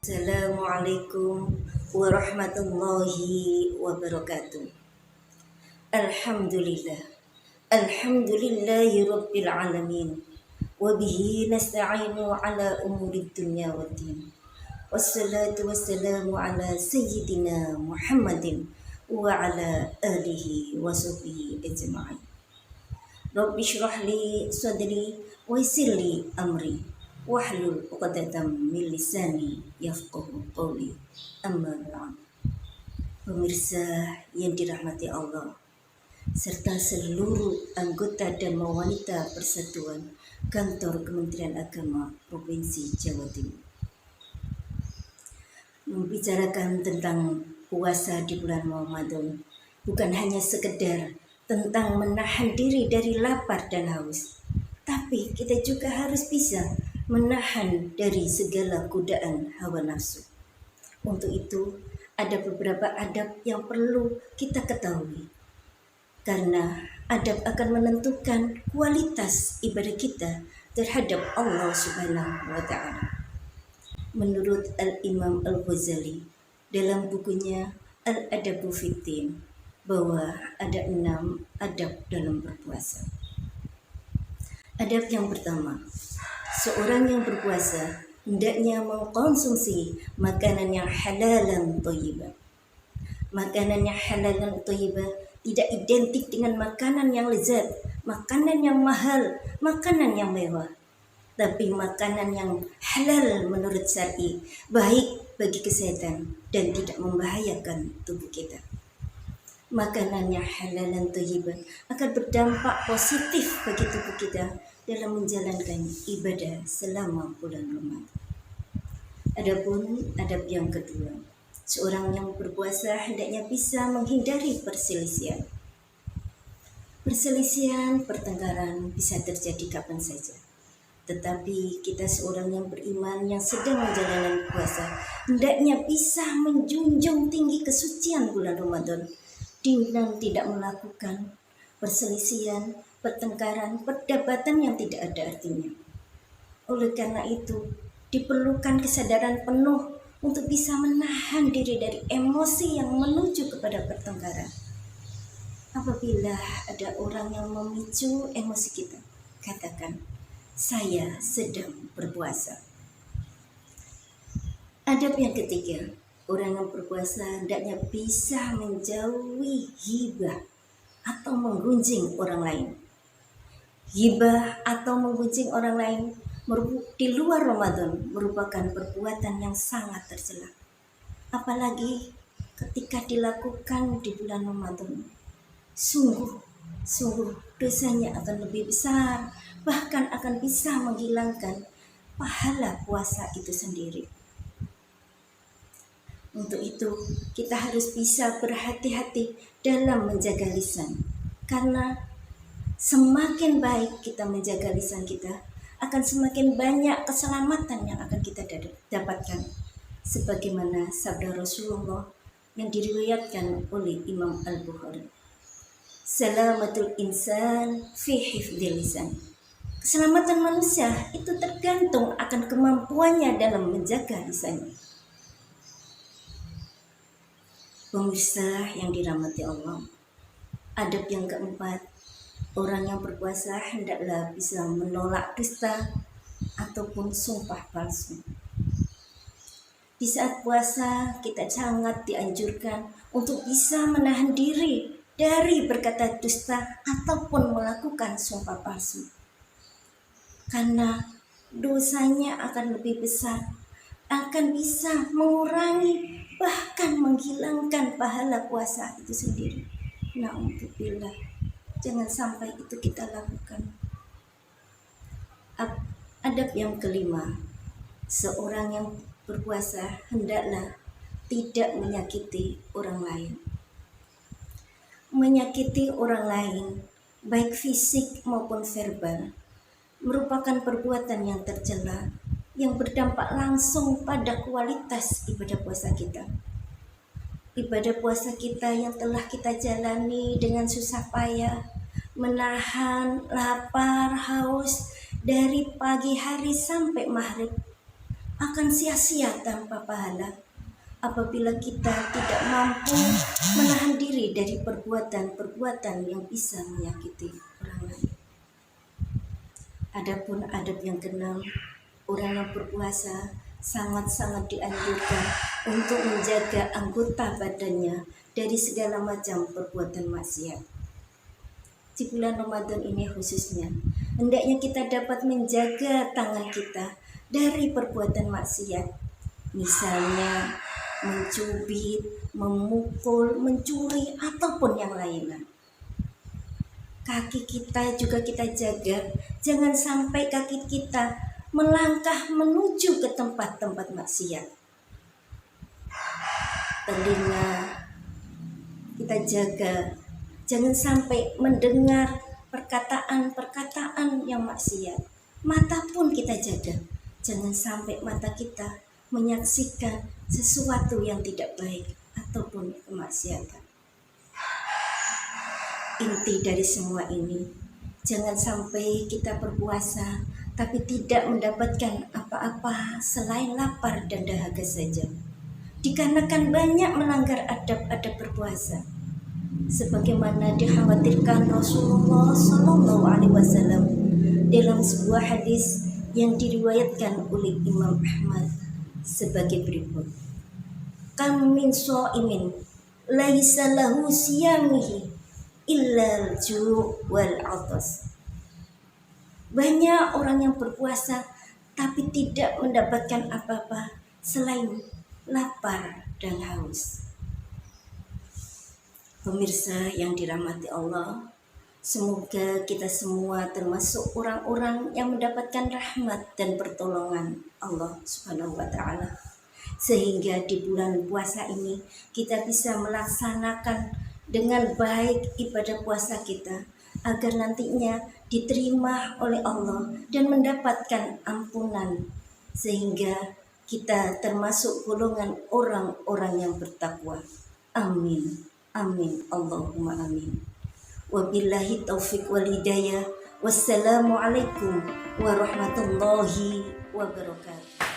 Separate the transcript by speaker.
Speaker 1: Assalamualaikum warahmatullahi wabarakatuh. Alhamdulillah. Alhamdulillahi rabbil alamin. Wabihi nasta'inu ala umuri dunya waddin. Wassalatu wassalamu ala sayyidina Muhammadin wa ala alihi wa sahbihi ajma'in. Rabbi syrah li sadri wa yassir li amri wahlul 'uqdatam min lisani yafqahu qawli. Amma ba'd. Pemirsa yang dirahmati Allah serta seluruh anggota dan wanita Persatuan Kantor Kementerian Agama Provinsi Jawa Timur. Membicarakan tentang puasa di bulan Ramadan bukan hanya sekedar tentang menahan diri dari lapar dan haus, tapi kita juga harus bisa menahan dari segala godaan hawa nafsu. Untuk itu, ada beberapa adab yang perlu kita ketahui, karena adab akan menentukan kualitas ibadah kita terhadap Allah Subhanahu wa Ta'ala. Menurut Al-Imam Al-Ghazali dalam bukunya Al-Adabu Fiddin, bahwa ada 6 adab dalam berpuasa. Adab yang pertama, seorang yang berpuasa hendaknya mengkonsumsi makanan yang halalan thayyibah. Makanan yang halalan thayyibah tidak identik dengan makanan yang lezat, makanan yang mahal, makanan yang mewah, tapi makanan yang halal menurut syar'i, baik bagi kesehatan dan tidak membahayakan tubuh kita. Makanan yang halalan thayyibah akan berdampak positif bagi tubuh kita dalam menjalankan ibadah selama bulan Ramadan. Adapun adab yang kedua, seorang yang berpuasa hendaknya bisa menghindari perselisihan. Perselisihan, pertengkaran bisa terjadi kapan saja. Tetapi kita seorang yang beriman yang sedang menjalankan puasa hendaknya bisa menjunjung tinggi kesucian bulan Ramadan dengan tidak melakukan perselisihan, pertengkaran, perdebatan yang tidak ada artinya. Oleh karena itu, diperlukan kesadaran penuh untuk bisa menahan diri dari emosi yang menuju kepada pertengkaran. Apabila ada orang yang memicu emosi kita, katakan, saya sedang berpuasa. Adab yang ketiga, orang yang berpuasa hendaknya bisa menjauhi ghibah atau menggunjing orang lain. Ghibah atau menggunjing orang lain di luar Ramadan merupakan perbuatan yang sangat tercela. Apalagi ketika dilakukan di bulan Ramadan. Sungguh dosanya akan lebih besar, bahkan akan bisa menghilangkan pahala puasa itu sendiri. Untuk itu, kita harus bisa berhati-hati dalam menjaga lisan. Karena semakin baik kita menjaga lisan kita, akan semakin banyak keselamatan yang akan kita dapatkan. Sebagaimana sabda Rasulullah yang diriwayatkan oleh Imam Al-Bukhari. Salamatul insan fi hifdzil lisan. Keselamatan manusia itu tergantung akan kemampuannya dalam menjaga lisannya. Pemirsa yang dirahmati Allah, adab yang keempat, orang yang berpuasa hendaklah bisa menolak dusta ataupun sumpah palsu. Di saat puasa, kita sangat dianjurkan untuk bisa menahan diri dari berkata dusta ataupun melakukan sumpah palsu. Karena dosanya akan lebih besar, akan bisa mengurangi bahkan menghilangkan pahala puasa itu sendiri. Na'udzubillah, jangan sampai itu kita lakukan. Adab yang kelima, seorang yang berpuasa hendaklah tidak menyakiti orang lain. Menyakiti orang lain, baik fisik maupun verbal, merupakan perbuatan yang tercela yang berdampak langsung pada kualitas ibadah puasa kita. Ibadah puasa kita yang telah kita jalani dengan susah payah, menahan lapar, haus dari pagi hari sampai maghrib, akan sia-sia tanpa pahala apabila kita tidak mampu menahan diri dari perbuatan-perbuatan yang bisa menyakiti orang lain. Adapun adab yang keenam, orang yang berpuasa sangat-sangat dianjurkan untuk menjaga anggota badannya dari segala macam perbuatan maksiat. Di bulan Ramadan ini khususnya, hendaknya kita dapat menjaga tangan kita dari perbuatan maksiat. Misalnya mencubit, memukul, mencuri, ataupun yang lainnya. Kaki kita juga kita jaga, jangan sampai kaki kita melangkah menuju ke tempat-tempat maksiat. Telinga kita jaga, jangan sampai mendengar perkataan-perkataan yang maksiat. Mata pun kita jaga, jangan sampai mata kita menyaksikan sesuatu yang tidak baik ataupun kemaksiatan. Inti dari semua ini, jangan sampai kita berpuasa tapi tidak mendapatkan apa-apa selain lapar dan dahaga saja. Dikarenakan banyak melanggar adab-adab berpuasa, sebagaimana dikhawatirkan Rasulullah SAW dalam sebuah hadis yang diriwayatkan oleh Imam Ahmad sebagai berikut: kam min shaimin laisa lahu siyamihi illa al-ju' wal 'atas. Banyak orang yang berpuasa tapi tidak mendapatkan apa-apa selain lapar dan haus. Pemirsa yang dirahmati Allah, semoga kita semua termasuk orang-orang yang mendapatkan rahmat dan pertolongan Allah Subhanahu wa taala, sehingga di bulan puasa ini kita bisa melaksanakan dengan baik ibadah puasa kita, agar nantinya diterima oleh Allah dan mendapatkan ampunan, sehingga kita termasuk golongan orang-orang yang bertakwa. Amin. Amin. Allahumma amin. Wabillahi taufiq wal hidayah. Wassalamualaikum warahmatullahi wabarakatuh.